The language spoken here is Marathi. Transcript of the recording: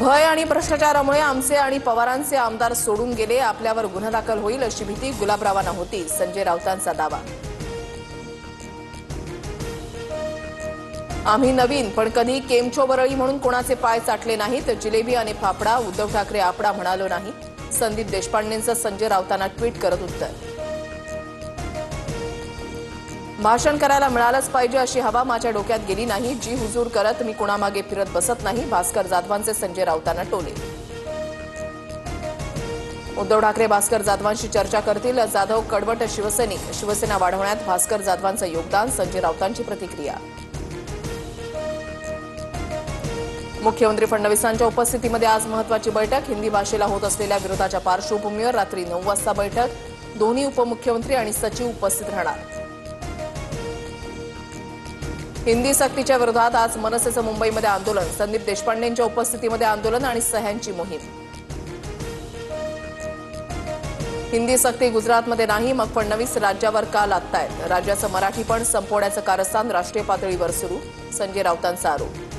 भय आणि भ्रष्टाचारामुळे आमचे आणि पवारांचे आमदार सोडून गेले, आपल्यावर गुन्हा दाखल होईल अशी भीती गुलाबरावांना होती, संजय राऊतांचा दावा। आम्ही नवीन पण कधी केमचो वरळी म्हणून कोणाचे पाय चाटले नाहीत, जिलेबी आणि फाफडा उद्धव ठाकरे आपडा म्हणालो नाही, संदीप देशपांडेंचं संजय राऊतांना ट्विट करत उत्तर। भाषण करायला मिळालंच पाहिजे अशी हवा माझ्या डोक्यात गेली नाही, जी हुजूर करत मी कुणामागे फिरत बसत नाही, भास्कर जाधवांचे संजय राऊतांना टोले। उद्धव ठाकरे भास्कर जाधवांशी चर्चा करतील, जाधव कडवट शिवसैनिक, शिवसेना वाढवण्यात भास्कर जाधवांचं योगदान, संजय राऊतांची प्रतिक्रिया। मुख्यमंत्री फडणवीसांच्या उपस्थितीमध्ये आज महत्त्वाची बैठक, हिंदी भाषेला होत असलेल्या विरोधाच्या पार्श्वभूमीवर रात्री 9 वाजता बैठक, दोन्ही उपमुख्यमंत्री आणि सचिव उपस्थित राहणार। हिंदी सक्तीच्या विरोधात आज मनसेचं मुंबईमध्ये आंदोलन, संदीप देशपांडेंच्या उपस्थितीमध्ये आंदोलन आणि सह्यांची मोहीम। हिंदी सक्ती गुजरातमध्ये नाही, मग फडणवीस राज्यावर का लादतायत, राज्याचं मराठीपण संपवण्याचं कारस्थान राष्ट्रीय पातळीवर सुरू, संजय राऊतांचा आरोप।